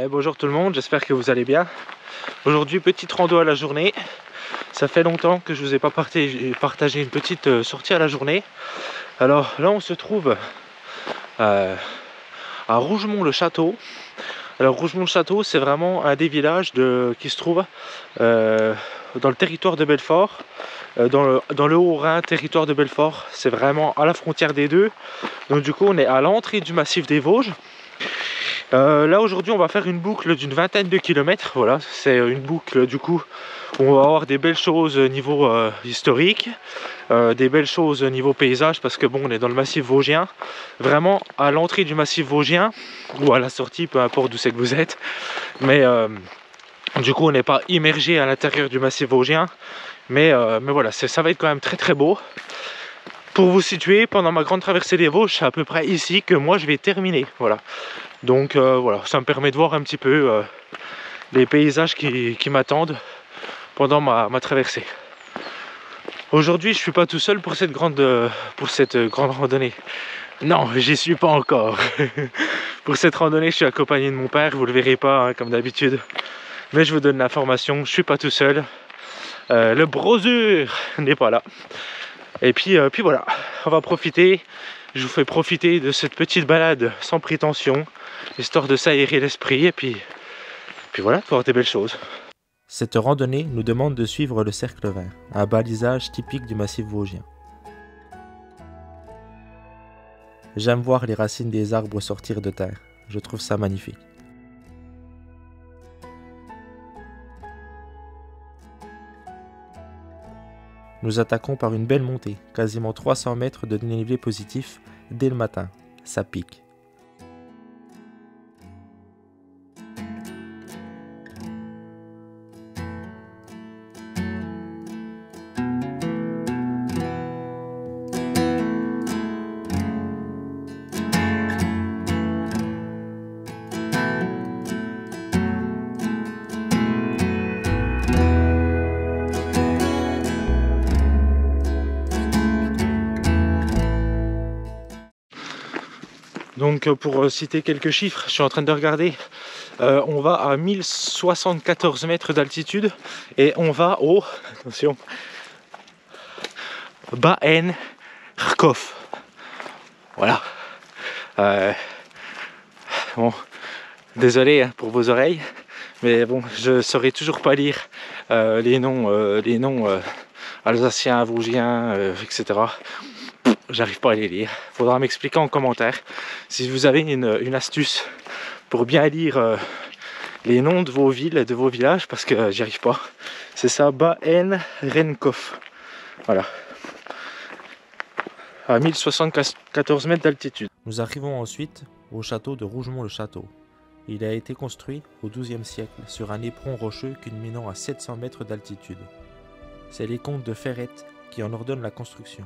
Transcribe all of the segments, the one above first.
Bonjour tout le monde, j'espère que vous allez bien. Aujourd'hui, petite rando à la journée. Ça fait longtemps que je vous ai pas partagé une petite sortie à la journée. Alors là, on se trouve à Rougemont-le-Château. Alors Rougemont-le-Château, c'est vraiment un des villages qui se trouve dans le territoire de Belfort, dans le Haut-Rhin, territoire de Belfort. C'est vraiment à la frontière des deux. Donc du coup, on est à l'entrée du massif des Vosges. Là aujourd'hui on va faire une boucle d'une vingtaine de kilomètres. Voilà, c'est une boucle du coup où on va avoir des belles choses niveau historique, des belles choses niveau paysage, parce que bon, on est dans le massif vosgien, vraiment à l'entrée du massif vosgien ou à la sortie, peu importe d'où c'est que vous êtes, mais du coup on n'est pas immergé à l'intérieur du massif vosgien, mais voilà, ça va être quand même très très beau. Pour vous situer, pendant ma grande traversée des Vosges, c'est à peu près ici que moi je vais terminer. Voilà. Donc voilà, ça me permet de voir un petit peu les paysages qui m'attendent pendant ma traversée. Aujourd'hui, je suis pas tout seul pour cette grande randonnée. Non, j'y suis pas encore. Pour cette randonnée, je suis accompagné de mon père. Vous le verrez pas, hein, comme d'habitude. Mais je vous donne l'information. Je suis pas tout seul. Le brosure n'est pas là. Et puis voilà, on va profiter. Je vous fais profiter de cette petite balade sans prétention, histoire de s'aérer l'esprit et puis voilà, de voir des belles choses. Cette randonnée nous demande de suivre le cercle vert, un balisage typique du massif vosgien. J'aime voir les racines des arbres sortir de terre, je trouve ça magnifique. Nous attaquons par une belle montée, quasiment 300 mètres de dénivelé positif dès le matin. Ça pique. Donc pour citer quelques chiffres, je suis en train de regarder, on va à 1074 mètres d'altitude et on va au, attention, Baen-Rkov. Voilà. Bon, désolé hein, pour vos oreilles, mais bon, je saurais toujours pas lire les noms alsaciens, vosgiens, etc. J'arrive pas à les lire. Faudra m'expliquer en commentaire si vous avez une astuce pour bien lire les noms de vos villes et de vos villages, parce que j'y arrive pas. C'est ça, Baen-Rkov. Voilà. À 1074 mètres d'altitude. Nous arrivons ensuite au château de Rougemont-le-Château. Il a été construit au XIIe siècle sur un éperon rocheux culminant à 700 mètres d'altitude. C'est les comtes de Ferrette qui en ordonnent la construction.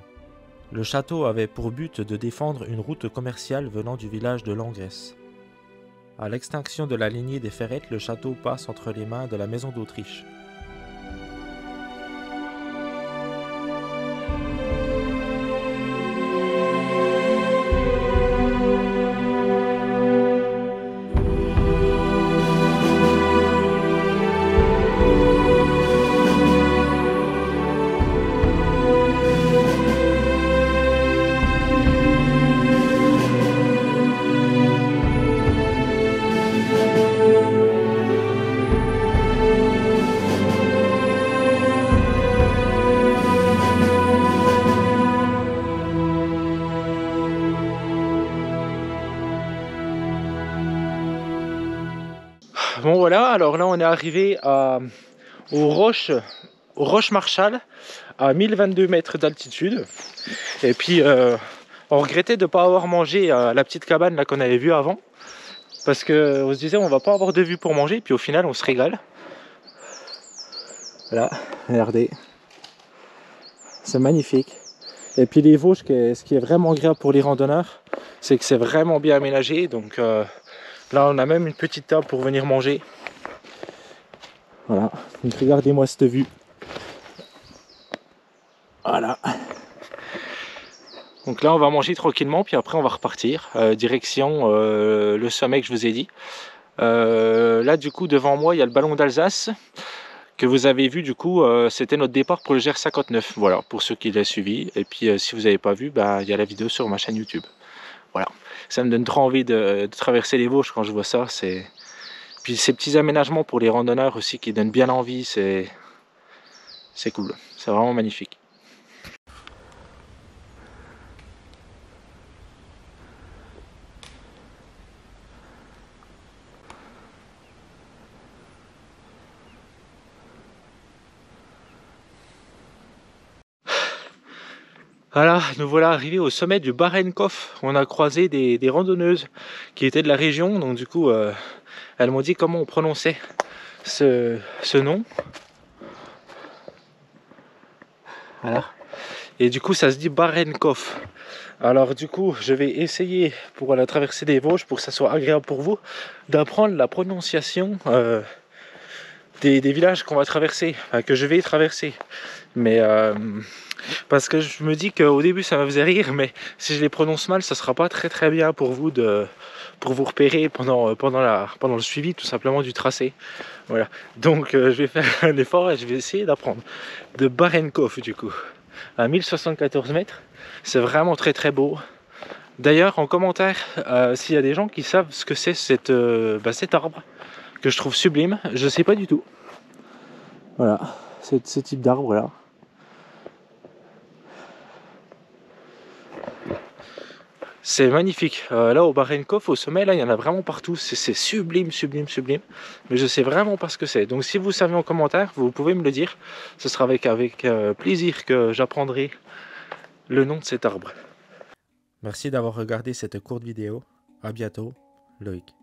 Le château avait pour but de défendre une route commerciale venant du village de Langresse. À l'extinction de la lignée des Ferrette, le château passe entre les mains de la maison d'Autriche. Bon voilà, alors là on est arrivé aux Roches Marchal à 1022 mètres d'altitude. Et puis on regrettait de ne pas avoir mangé la petite cabane là qu'on avait vue avant, parce qu'on se disait on va pas avoir de vue pour manger, puis au final on se régale. Voilà, regardez, c'est magnifique. Et puis les Vosges, ce qui est vraiment agréable pour les randonneurs, c'est que c'est vraiment bien aménagé. Donc là on a même une petite table pour venir manger. Voilà, donc regardez-moi cette vue. Voilà. Donc là on va manger tranquillement, puis après on va repartir direction le sommet que je vous ai dit. là du coup devant moi il y a le ballon d'Alsace que vous avez vu. Du coup c'était notre départ pour le GR59, voilà, pour ceux qui l'ont suivi. Et puis si vous n'avez pas vu, bah, il y a la vidéo sur ma chaîne YouTube. Voilà, ça me donne trop envie de traverser les Vosges quand je vois ça. Puis ces petits aménagements pour les randonneurs aussi qui donnent bien envie, c'est cool, c'est vraiment magnifique. Voilà, nous voilà arrivés au sommet du Barenkopf. On a croisé des randonneuses qui étaient de la région, donc du coup elles m'ont dit comment on prononçait ce nom. Voilà. Et du coup ça se dit Barenkopf. Alors du coup je vais essayer pour la traversée des Vosges, pour que ça soit agréable pour vous, d'apprendre la prononciation des villages qu'on va traverser, enfin, que je vais traverser. Mais parce que je me dis qu'au début ça me faisait rire, mais si je les prononce mal, ça sera pas très bien pour vous pour vous repérer pendant le suivi tout simplement du tracé. Voilà. Donc je vais faire un effort et je vais essayer d'apprendre. De Barenkopf du coup, à 1074 mètres. C'est vraiment très beau. D'ailleurs en commentaire, s'il y a des gens qui savent ce que c'est cet arbre, que je trouve sublime, je sais pas du tout. Voilà, ce type d'arbre là. C'est magnifique. Là au Barenkopf, au sommet, là il y en a vraiment partout. C'est sublime. Mais je sais vraiment pas ce que c'est. Donc si vous savez en commentaire, vous pouvez me le dire. Ce sera avec plaisir que j'apprendrai le nom de cet arbre. Merci d'avoir regardé cette courte vidéo. À bientôt, Loïc.